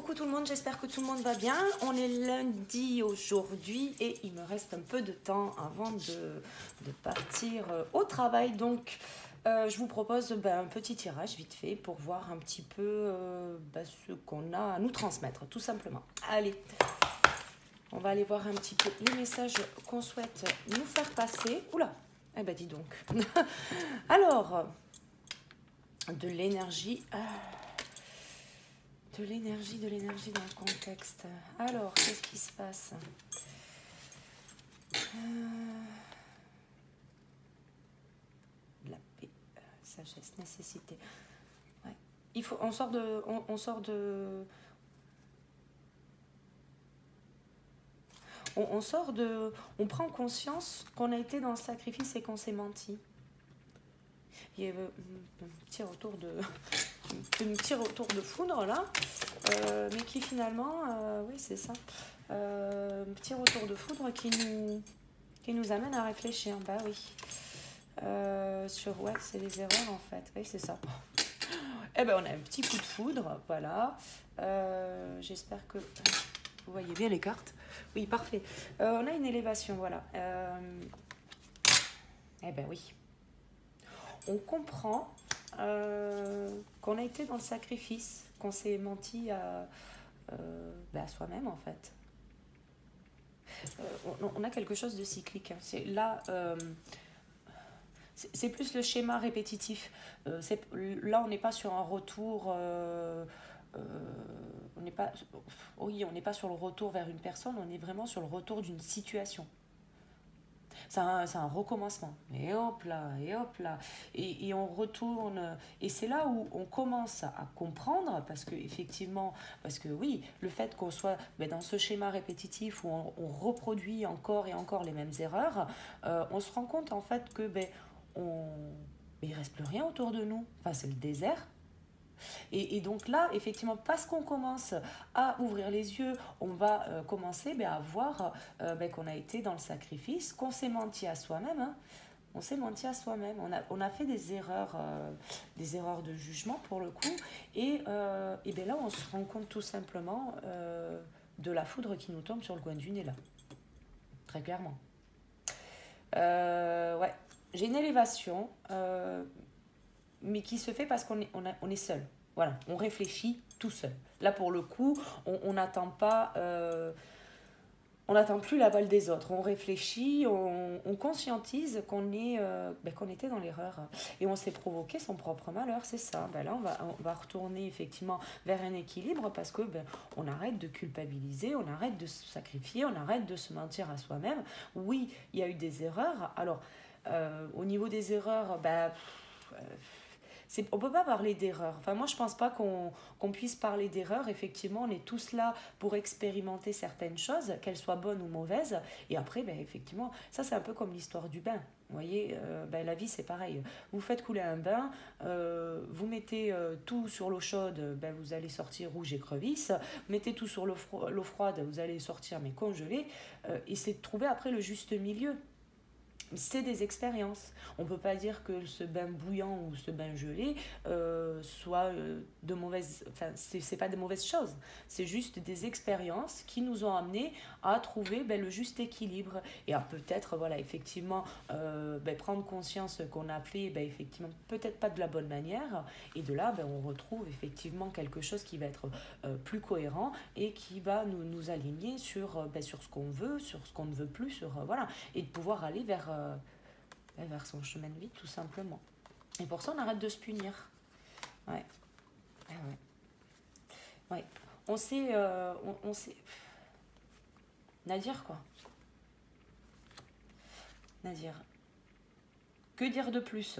coucou tout le monde, j'espère que tout le monde va bien. On est lundi aujourd'hui et il me reste un peu de temps avant de partir au travail. Donc je vous propose un petit tirage vite fait pour voir un petit peu ce qu'on a à nous transmettre, tout simplement. Allez, on va aller voir un petit peu les messages qu'on souhaite nous faire passer. Oula, eh ben dis donc. Alors, de l'énergie... De l'énergie dans le contexte. Alors, qu'est-ce qui se passe? La paix, sagesse, nécessité. Ouais. Il faut, on sort de... On prend conscience qu'on a été dans le sacrifice et qu'on s'est menti. Il y a un petit retour de foudre là, mais qui finalement, oui c'est ça, un petit retour de foudre qui nous amène à réfléchir. Bah oui, sur ouais, c'est les erreurs en fait, oui c'est ça. Eh ben on a un petit coup de foudre, voilà. J'espère que vous voyez bien les cartes. Oui, parfait. On a une élévation, voilà. Eh ben oui. On comprend qu'on a été dans le sacrifice, qu'on s'est menti à soi-même en fait. On a quelque chose de cyclique. Hein. C'est plus le schéma répétitif. Là, on n'est pas sur un retour. On n'est pas sur le retour vers une personne. On est vraiment sur le retour d'une situation. C'est un recommencement. Et hop là, et on retourne. Et c'est là où on commence à comprendre, parce que oui, le fait qu'on soit dans ce schéma répétitif où on reproduit encore et encore les mêmes erreurs, on se rend compte en fait que il ne reste plus rien autour de nous. Enfin, c'est le désert. Et donc là, effectivement, parce qu'on commence à ouvrir les yeux, on va commencer à voir qu'on a été dans le sacrifice, qu'on s'est menti à soi-même. Hein. On s'est menti à soi-même. On a fait des erreurs de jugement pour le coup. Et là, on se rend compte tout simplement de la foudre qui nous tombe sur le coin du nez là. Très clairement. Ouais. J'ai une élévation, mais qui se fait parce qu'on est seul. Voilà, on réfléchit tout seul. Là, pour le coup, on n'attend pas... on n'attend plus la balle des autres. On réfléchit, on conscientise qu'on était dans l'erreur. Et on s'est provoqué son propre malheur, c'est ça. Là, on va retourner effectivement vers un équilibre parce que on arrête de culpabiliser, on arrête de se sacrifier, on arrête de se mentir à soi-même. Oui, il y a eu des erreurs. Alors, au niveau des erreurs, on ne peut pas parler d'erreur. Enfin, moi, je ne pense pas qu'on puisse parler d'erreur. Effectivement, on est tous là pour expérimenter certaines choses, qu'elles soient bonnes ou mauvaises. Et après, effectivement, ça, c'est un peu comme l'histoire du bain. Vous voyez, la vie, c'est pareil. Vous faites couler un bain, vous mettez tout sur l'eau chaude, vous allez sortir rouge et crevice. Mettez tout sur l'eau froide, vous allez sortir mais congelé. Et c'est de trouver après le juste milieu. C'est des expériences. On ne peut pas dire que ce bain bouillant ou ce bain gelé soit de mauvaises... Enfin, c'est pas de mauvaises choses. C'est juste des expériences qui nous ont amenés à trouver le juste équilibre. Et à peut-être, voilà, effectivement, prendre conscience qu'on a fait, effectivement, peut-être pas de la bonne manière. Et de là, on retrouve effectivement quelque chose qui va être plus cohérent et qui va nous aligner sur ce qu'on veut, sur ce qu'on ne veut plus, voilà. Et de pouvoir aller vers son chemin de vie, tout simplement. Et pour ça, on arrête de se punir. Ouais. Ouais. On sait... Nadir, quoi. Nadir. Que dire de plus?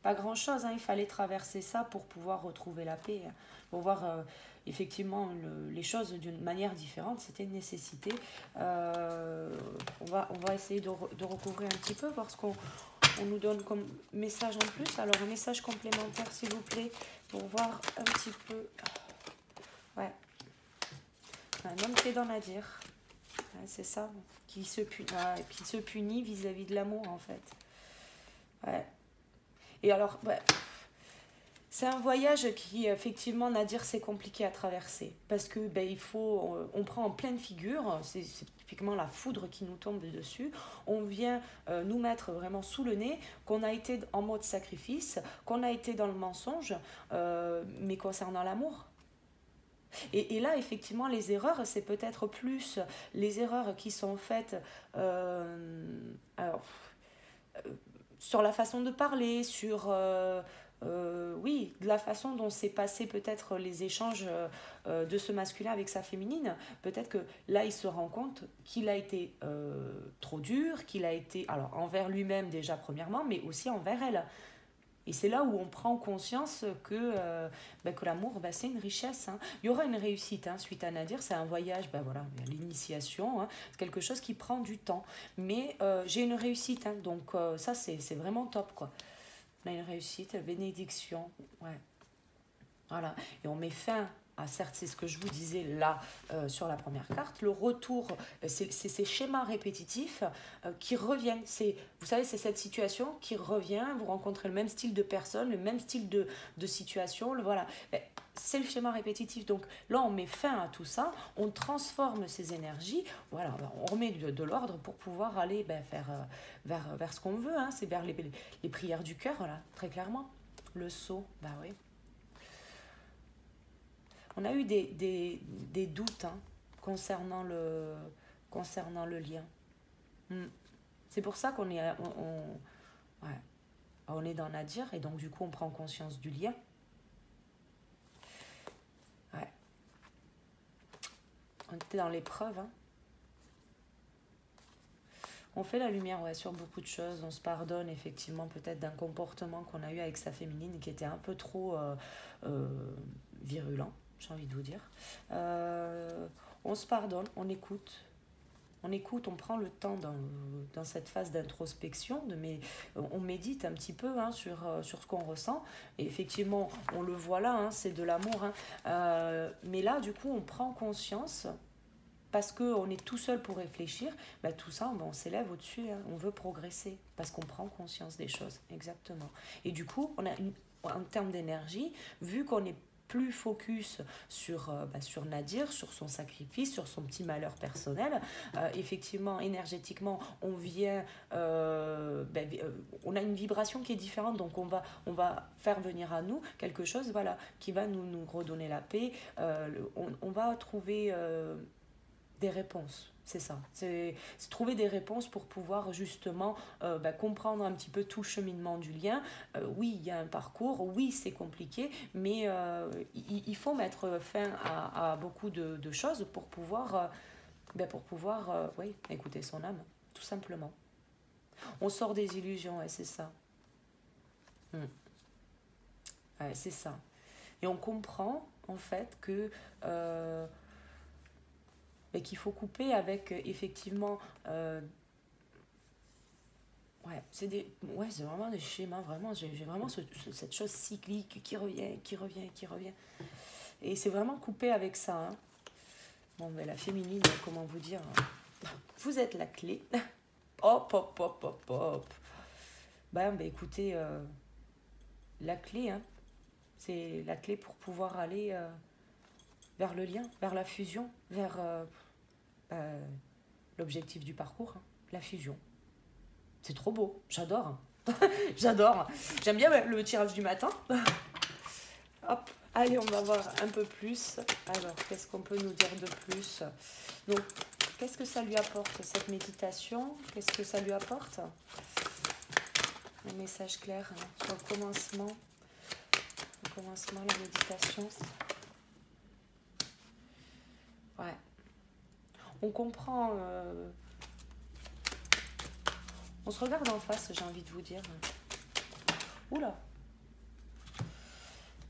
Pas grand-chose, hein. Il fallait traverser ça pour pouvoir retrouver la paix. Pour voir effectivement les choses d'une manière différente. C'était une nécessité. On va essayer de recouvrir un petit peu, voir ce qu'on nous donne comme message en plus. Alors, un message complémentaire, s'il vous plaît, pour voir un petit peu... Ouais. Un homme qui est dans Nadir. Ouais, c'est ça. Qui se punit vis-à-vis de l'amour, en fait. Ouais. Et alors, C'est un voyage qui, effectivement, Nadir, c'est compliqué à traverser. Parce que ben, on prend en pleine figure, c'est typiquement la foudre qui nous tombe dessus. On vient nous mettre vraiment sous le nez qu'on a été en mode sacrifice, qu'on a été dans le mensonge, mais concernant l'amour. Et là, effectivement, les erreurs, c'est peut-être plus les erreurs qui sont faites alors, sur la façon de parler, oui, de la façon dont s'est passé peut-être les échanges de ce masculin avec sa féminine. Peut-être que là, il se rend compte qu'il a été trop dur, qu'il a été, alors envers lui-même déjà premièrement, mais aussi envers elle. Et c'est là où on prend conscience que l'amour, c'est une richesse. Hein. Il y aura une réussite suite à Nadir, c'est un voyage, voilà, l'initiation, c'est quelque chose qui prend du temps. Mais j'ai une réussite, donc ça c'est vraiment top, quoi. On a une réussite, bénédiction, ouais. Voilà, et on met fin à, certes, c'est ce que je vous disais là sur la première carte, le retour, c'est ces schémas répétitifs qui reviennent. Vous savez, c'est cette situation qui revient, vous rencontrez le même style de personne, le même style de situation, voilà. C'est le schéma répétitif. Donc là, on met fin à tout ça, on transforme ces énergies, voilà, on remet de l'ordre pour pouvoir aller vers ce qu'on veut, c'est vers les prières du cœur, voilà, très clairement. Le sceau, oui. On a eu des doutes concernant le lien. C'est pour ça qu'on est, on est dans Nadir, et donc du coup on prend conscience du lien. Ouais. On était dans l'épreuve. On fait la lumière sur beaucoup de choses. On se pardonne effectivement peut-être d'un comportement qu'on a eu avec sa féminine qui était un peu trop virulent, j'ai envie de vous dire. On se pardonne, on écoute, on prend le temps dans cette phase d'introspection, on médite un petit peu sur ce qu'on ressent. Et effectivement, on le voit là, c'est de l'amour. Mais là, du coup, on prend conscience, parce qu'on est tout seul pour réfléchir, tout ça, on s'élève au-dessus, on veut progresser, parce qu'on prend conscience des choses, exactement. Et du coup, en termes d'énergie, vu qu'on est plus focus sur Nadir, sur son sacrifice, sur son petit malheur personnel. Effectivement, énergétiquement, on vient, on a une vibration qui est différente, donc on va faire venir à nous quelque chose, voilà, qui va nous redonner la paix. On va trouver des réponses. C'est ça, c'est trouver des réponses pour pouvoir justement comprendre un petit peu tout le cheminement du lien. Oui, il y a un parcours, oui, c'est compliqué, mais il faut mettre fin à beaucoup de choses pour pouvoir, oui, écouter son âme, tout simplement. On sort des illusions, c'est ça. Ouais, c'est ça. Et on comprend, en fait, que... qu'il faut couper avec effectivement c'est vraiment des schémas, vraiment j'ai vraiment cette chose cyclique qui revient et c'est vraiment coupé avec ça. La féminine, comment vous dire, vous êtes la clé. Hop hop hop hop hop. Écoutez, la clé, c'est la clé pour pouvoir aller vers le lien, vers la fusion, vers l'objectif du parcours, la fusion. C'est trop beau, j'adore. J'adore. J'aime bien le tirage du matin. Hop, allez, on va voir un peu plus. Alors, qu'est-ce qu'on peut nous dire de plus? Donc, qu'est-ce que ça lui apporte, cette méditation? Qu'est-ce que ça lui apporte? Un message clair sur le commencement. Le commencement, la méditation. Ouais. On comprend... on se regarde en face, j'ai envie de vous dire. Oula.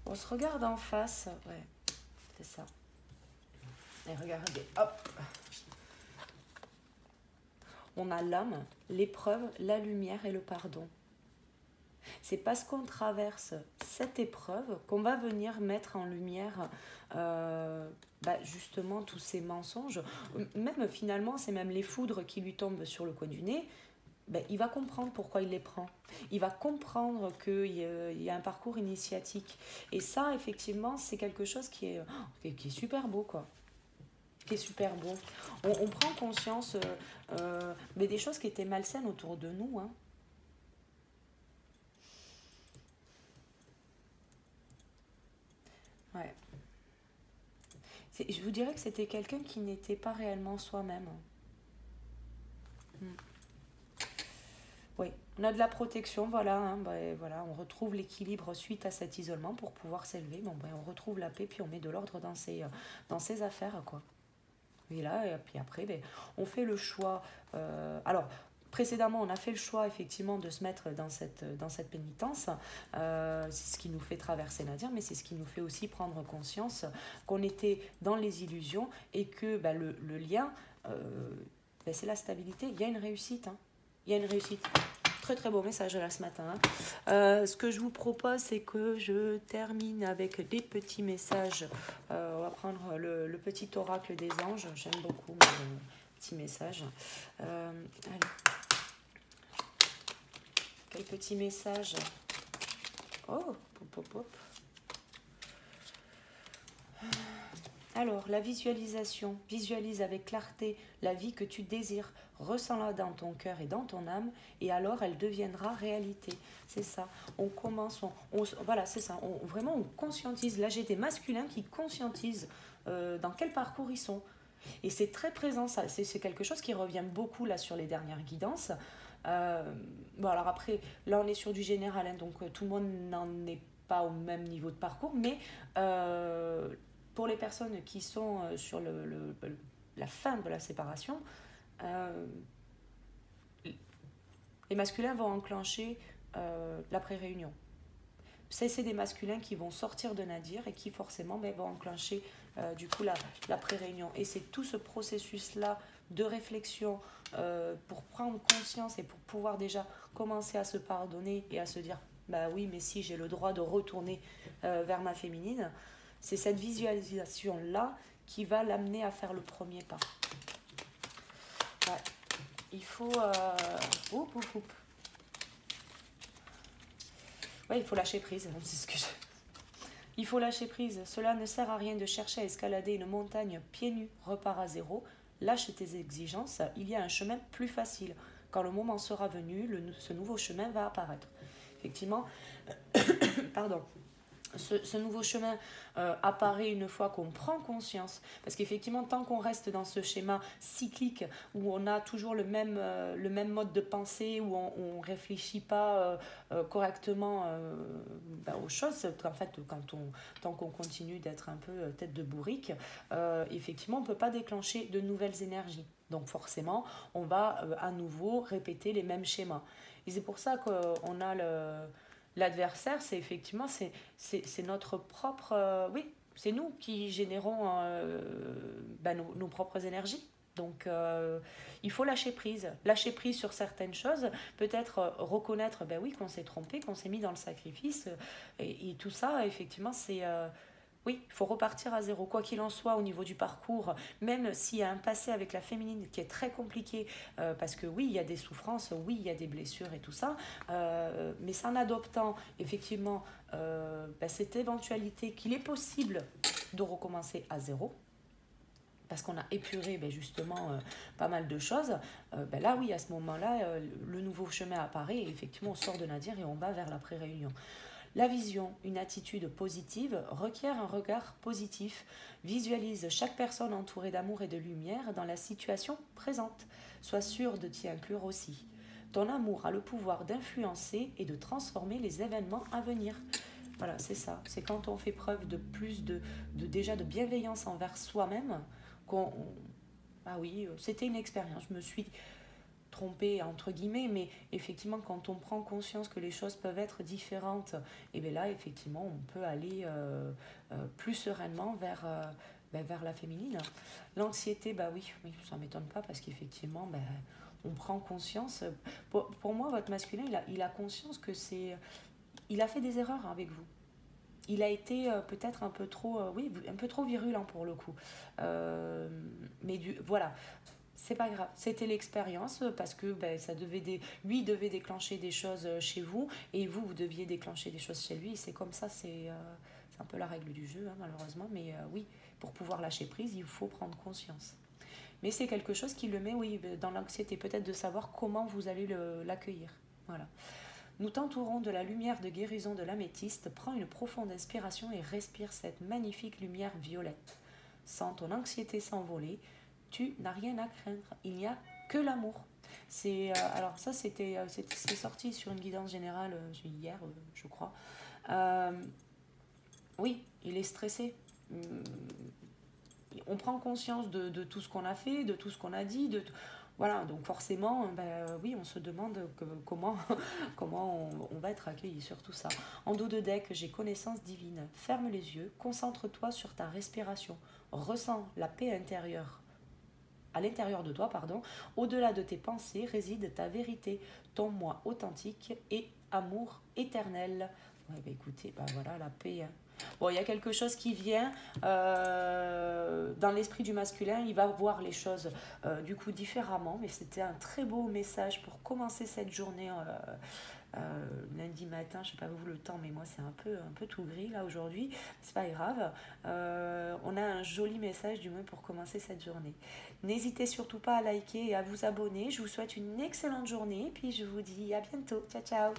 On se regarde en face. Ouais, c'est ça. Et regardez, hop. On a l'âme, l'épreuve, la lumière et le pardon. C'est parce qu'on traverse cette épreuve qu'on va venir mettre en lumière justement tous ces mensonges. Même finalement, c'est même les foudres qui lui tombent sur le coin du nez. ben, il va comprendre pourquoi il les prend. Il va comprendre qu'il y a un parcours initiatique. Et ça, effectivement, c'est quelque chose qui est super beau, quoi. Qui est super beau. On prend conscience mais des choses qui étaient malsaines autour de nous. Hein. Ouais. Je vous dirais que c'était quelqu'un qui n'était pas réellement soi-même. Hmm. Oui, on a de la protection, voilà, hein, ben, voilà, on retrouve l'équilibre suite à cet isolement pour pouvoir s'élever. Bon, ben, on retrouve la paix, puis on met de l'ordre dans ses affaires, quoi. Et là, et puis après, ben, on fait le choix. Alors, précédemment, on a fait le choix, effectivement, de se mettre dans cette pénitence. C'est ce qui nous fait traverser Nadir, mais c'est ce qui nous fait aussi prendre conscience qu'on était dans les illusions et que ben, le lien, ben, c'est la stabilité. Il y a une réussite. Hein. Il y a une réussite. Très très beau message là ce matin. Hein. Ce que je vous propose, c'est que je termine avec des petits messages. On va prendre le petit oracle des anges. J'aime beaucoup mes petits messages. Allez. Quel petit message? Oh, pop, pop, pop. Alors, la visualisation. Visualise avec clarté la vie que tu désires. Ressens-la dans ton cœur et dans ton âme, et alors elle deviendra réalité. C'est ça. On commence, voilà, c'est ça. Vraiment, on conscientise. Là, j'ai des masculins qui conscientisent dans quel parcours ils sont. Et c'est très présent, ça. C'est quelque chose qui revient beaucoup là sur les dernières guidances. Bon, alors après, là, on est sur du général, hein, donc tout le monde n'en est pas au même niveau de parcours, mais pour les personnes qui sont sur la fin de la séparation, euh, les masculins vont enclencher l'après-réunion. C'est des masculins qui vont sortir de Nadir et qui forcément vont enclencher du coup l'après-réunion. Et c'est tout ce processus-là de réflexion pour prendre conscience et pour pouvoir déjà commencer à se pardonner et à se dire bah oui, mais si j'ai le droit de retourner vers ma féminine, c'est cette visualisation-là qui va l'amener à faire le premier pas. Ouais. Il faut... Ouais, il faut lâcher prise, c'est ce que je... Il faut lâcher prise. Cela ne sert à rien de chercher à escalader une montagne pieds nus, repars à zéro. Lâche tes exigences, il y a un chemin plus facile. Quand le moment sera venu, ce nouveau chemin va apparaître. Effectivement, pardon. Ce nouveau chemin apparaît une fois qu'on prend conscience. Parce qu'effectivement, tant qu'on reste dans ce schéma cyclique où on a toujours le même mode de pensée, où on ne réfléchit pas correctement aux choses, en fait, tant qu'on continue d'être un peu tête de bourrique, effectivement, on ne peut pas déclencher de nouvelles énergies. Donc forcément, on va à nouveau répéter les mêmes schémas. Et c'est pour ça qu'on a l'adversaire, c'est effectivement c'est notre propre oui, c'est nous qui générons nos propres énergies. Donc il faut lâcher prise sur certaines choses, peut-être reconnaître oui qu'on s'est trompé, qu'on s'est mis dans le sacrifice et tout ça effectivement c'est oui, il faut repartir à zéro, quoi qu'il en soit au niveau du parcours, même s'il y a un passé avec la féminine qui est très compliqué, parce que oui, il y a des souffrances, oui, il y a des blessures et tout ça, mais c'est en adoptant effectivement cette éventualité qu'il est possible de recommencer à zéro, parce qu'on a épuré justement pas mal de choses, là oui, à ce moment-là, le nouveau chemin apparaît et effectivement on sort de Nadir et on va vers l'après-réunion. La vision, une attitude positive, requiert un regard positif. Visualise chaque personne entourée d'amour et de lumière dans la situation présente. Sois sûr de t'y inclure aussi. Ton amour a le pouvoir d'influencer et de transformer les événements à venir. Voilà, c'est ça. C'est quand on fait preuve de plus déjà de bienveillance envers soi-même qu'on... Ah oui, c'était une expérience. Je me suis trompée entre guillemets, mais effectivement quand on prend conscience que les choses peuvent être différentes, et bien là effectivement on peut aller plus sereinement vers la féminine. L'anxiété, oui, ça ne m'étonne pas parce qu'effectivement on prend conscience. Pour moi, votre masculin, il a conscience que il a fait des erreurs avec vous. Il a été peut-être un peu trop virulent pour le coup. Mais voilà, C'est pas grave, c'était l'expérience parce que ben, lui devait déclencher des choses chez vous et vous, vous deviez déclencher des choses chez lui. C'est comme ça, c'est un peu la règle du jeu, hein, malheureusement. Mais oui, pour pouvoir lâcher prise, il faut prendre conscience. Mais c'est quelque chose qui le met, oui, dans l'anxiété, peut-être de savoir comment vous allez l'accueillir. Voilà. Nous t'entourons de la lumière de guérison de l'améthyste. Prends une profonde inspiration et respire cette magnifique lumière violette. Sens ton anxiété s'envoler. Tu n'as rien à craindre. Il n'y a que l'amour. Alors ça, c'est sorti sur une guidance générale hier, je crois. Euh, oui, il est stressé. On prend conscience de tout ce qu'on a fait, de tout ce qu'on a dit, voilà, donc forcément, ben, oui, on se demande comment, comment on va être accueilli sur tout ça. En dos de deck, j'ai connaissance divine. Ferme les yeux, concentre-toi sur ta respiration. Ressens la paix intérieure. À l'intérieur de toi, pardon. Au-delà de tes pensées réside ta vérité, ton moi authentique et amour éternel. Ouais, ben écoutez, ben voilà, la paix. Hein. Bon, il y a quelque chose qui vient dans l'esprit du masculin, il va voir les choses du coup différemment, mais c'était un très beau message pour commencer cette journée lundi matin. Je sais pas vous le temps, mais moi c'est un peu tout gris là aujourd'hui, c'est pas grave. On a un joli message du moins pour commencer cette journée. N'hésitez surtout pas à liker et à vous abonner. Je vous souhaite une excellente journée, puis je vous dis à bientôt. Ciao ciao.